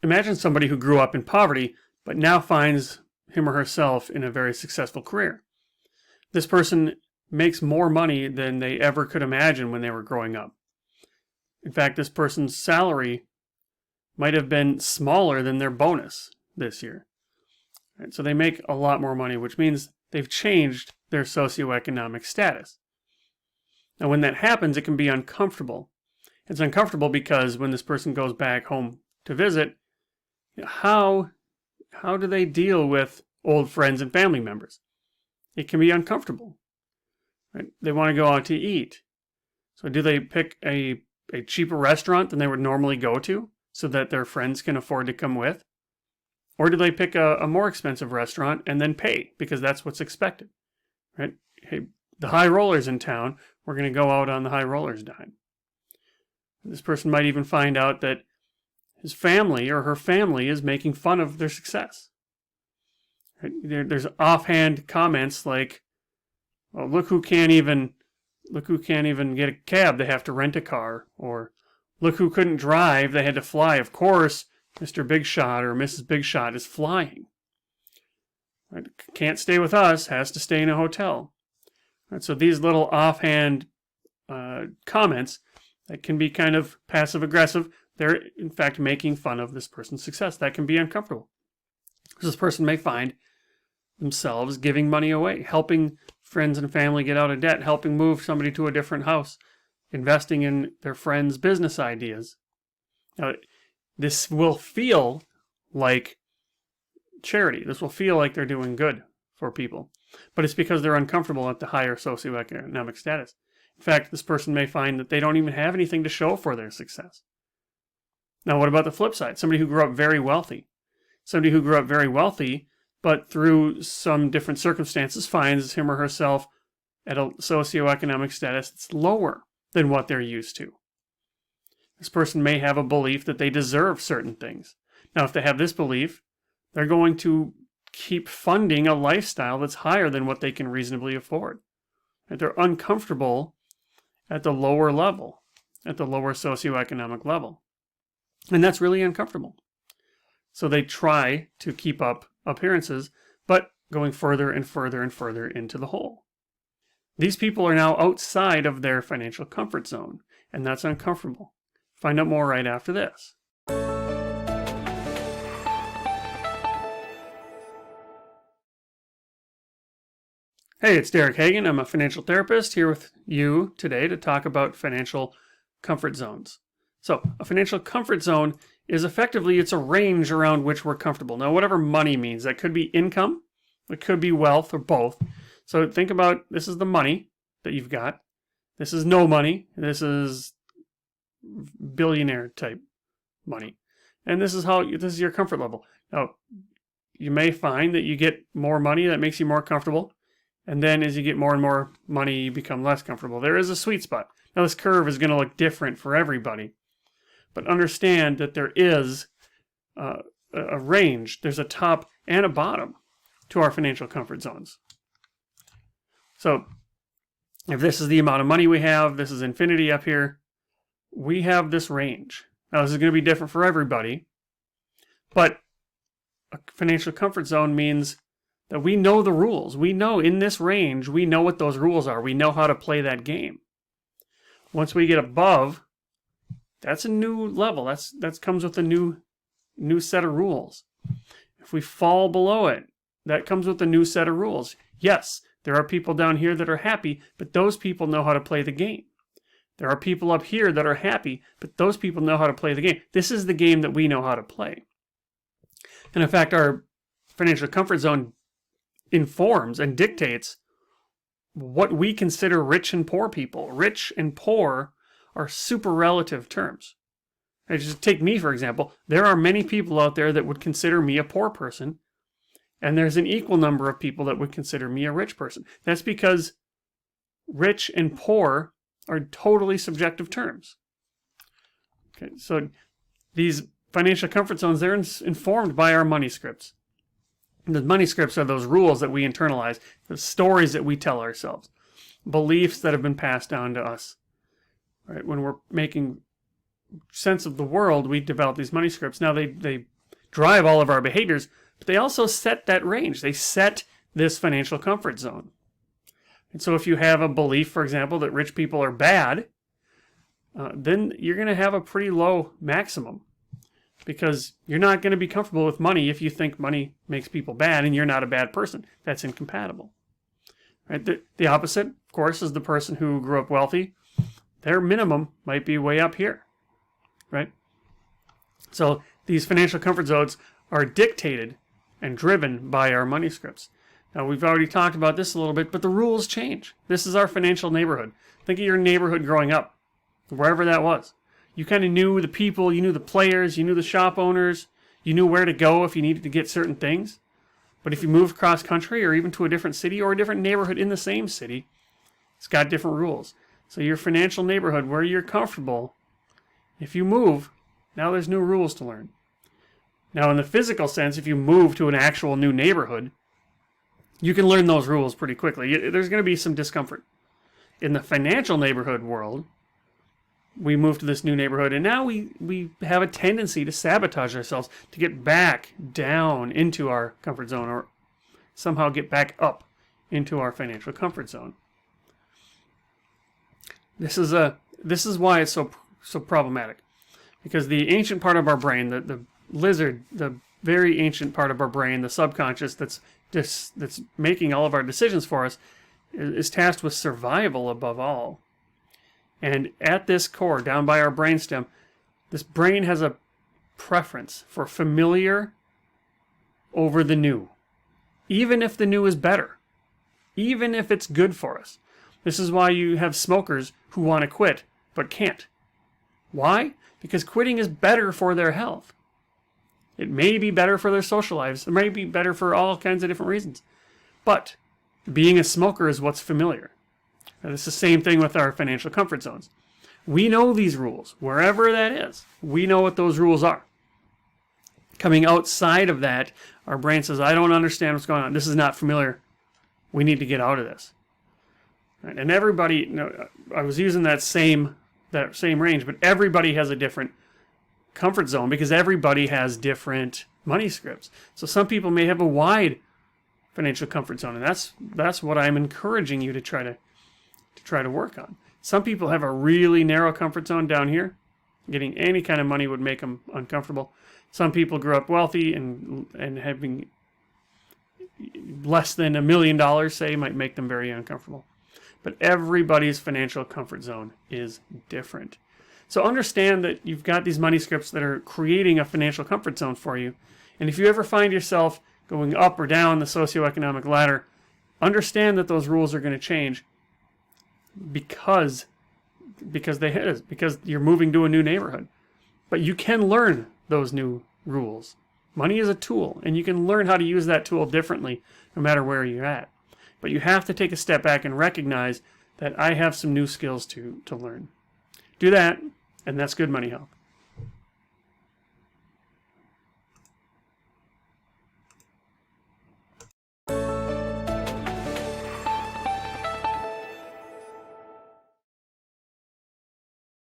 imagine somebody who grew up in poverty, but now finds him or herself in a very successful career. This person makes more money than they ever could imagine when they were growing up. In fact, this person's salary might have been smaller than their bonus this year. Right? So they make a lot more money, which means they've changed their socioeconomic status. Now, when that happens, it can be uncomfortable. It's uncomfortable because when this person goes back home to visit, how do they deal with old friends and family members? It can be uncomfortable. Right? They want to go out to eat. So do they pick a cheaper restaurant than they would normally go to so that their friends can afford to come with? Or do they pick a more expensive restaurant and then pay because that's what's expected? Right? Hey, the high rollers in town, we're going to go out on the high rollers dime. This person might even find out that his family or her family is making fun of their success. Right? There's offhand comments like, "Well, look who can't even get a cab, they have to rent a car," or "Look who couldn't drive, they had to fly. Of course, Mr. Big Shot or Mrs. Big Shot is flying. Right? Can't stay with us, has to stay in a hotel." Right? So these little offhand comments that can be kind of passive-aggressive, they're in fact making fun of this person's success. That can be uncomfortable. This person may find themselves giving money away, helping friends and family get out of debt, helping move somebody to a different house, investing in their friends' business ideas. Now, this will feel like charity. This will feel like they're doing good for people. But it's because they're uncomfortable at the higher socioeconomic status. In fact, this person may find that they don't even have anything to show for their success. Now, what about the flip side? Somebody who grew up very wealthy. Somebody who grew up very wealthy, but through some different circumstances finds him or herself at a socioeconomic status that's lower than what they're used to. This person may have a belief that they deserve certain things. Now, if they have this belief, they're going to keep funding a lifestyle that's higher than what they can reasonably afford. And they're uncomfortable at the lower level, at the lower socioeconomic level. And that's really uncomfortable. So they try to keep up appearances, but going further and further and further into the hole. These people are now outside of their financial comfort zone, and that's uncomfortable. Find out more right after this. Hey, it's Derek Hagan. I'm a financial therapist here with you today to talk about financial comfort zones. So, a financial comfort zone is effectively, it's a range around which we're comfortable. Now, whatever money means, that could be income, it could be wealth, or both. So think about, this is the money that you've got. This is no money. This is billionaire type money. And this is your comfort level. Now, you may find that you get more money, that makes you more comfortable. And then as you get more and more money, you become less comfortable. There is a sweet spot. Now, this curve is going to look different for everybody. But understand that there is a range. There's a top and a bottom to our financial comfort zones. So if this is the amount of money we have, this is infinity up here, we have this range. Now, this is going to be different for everybody. But a financial comfort zone means that we know the rules. We know in this range, we know what those rules are. We know how to play that game. Once we get above, that's a new level. That comes with a new set of rules. If we fall below it, that comes with a new set of rules. Yes, there are people down here that are happy, but those people know how to play the game. There are people up here that are happy, but those people know how to play the game. This is the game that we know how to play. And in fact, our financial comfort zone informs and dictates what we consider rich and poor people. Rich and poor are super relative terms. Just take me, for example. There are many people out there that would consider me a poor person, and there's an equal number of people that would consider me a rich person. That's because rich and poor are totally subjective terms. Okay, so these financial comfort zones, they're informed by our money scripts. The money scripts are those rules that we internalize, the stories that we tell ourselves, beliefs that have been passed down to us. Right? When we're making sense of the world, we develop these money scripts. Now they drive all of our behaviors, but they also set that range. They set this financial comfort zone. And so if you have a belief, for example, that rich people are bad, then you're going to have a pretty low maximum, because you're not going to be comfortable with money if you think money makes people bad and you're not a bad person. That's incompatible. Right? The opposite, of course, is the person who grew up wealthy. Their minimum might be way up here. Right? So these financial comfort zones are dictated and driven by our money scripts. Now, we've already talked about this a little bit, but the rules change. This is our financial neighborhood. Think of your neighborhood growing up, wherever that was. You kind of knew the people, you knew the players, you knew the shop owners, you knew where to go if you needed to get certain things. But if you moved cross country or even to a different city or a different neighborhood in the same city, it's got different rules. So your financial neighborhood, where you're comfortable, if you move, now there's new rules to learn. Now, in the physical sense, if you move to an actual new neighborhood, you can learn those rules pretty quickly. There's going to be some discomfort. In the financial neighborhood world, we move to this new neighborhood, and now we have a tendency to sabotage ourselves, to get back down into our comfort zone, or somehow get back up into our financial comfort zone. This is why it's so problematic, because the ancient part of our brain, the lizard, the very ancient part of our brain, the subconscious that's making all of our decisions for us, is tasked with survival above all. And at this core, down by our brainstem, this brain has a preference for familiar over the new, even if the new is better, even if it's good for us. This is why you have smokers who want to quit but can't. Why? Because quitting is better for their health. It may be better for their social lives. It may be better for all kinds of different reasons. But being a smoker is what's familiar. Now, it's the same thing with our financial comfort zones. We know these rules, wherever that is. We know what those rules are. Coming outside of that, our brain says, I don't understand what's going on. This is not familiar. We need to get out of this. Right? And everybody, I was using that same range, but everybody has a different comfort zone because everybody has different money scripts. So some people may have a wide financial comfort zone, and that's what I'm encouraging you to try to work on. Some people have a really narrow comfort zone down here. Getting any kind of money would make them uncomfortable. Some people grew up wealthy and having less than $1 million, say, might make them very uncomfortable. But everybody's financial comfort zone is different. So understand that you've got these money scripts that are creating a financial comfort zone for you. And if you ever find yourself going up or down the socioeconomic ladder, understand that those rules are going to change because you're moving to a new neighborhood. But you can learn those new rules. Money is a tool, and you can learn how to use that tool differently no matter where you're at. But you have to take a step back and recognize that I have some new skills to learn. Do that, and that's good money health.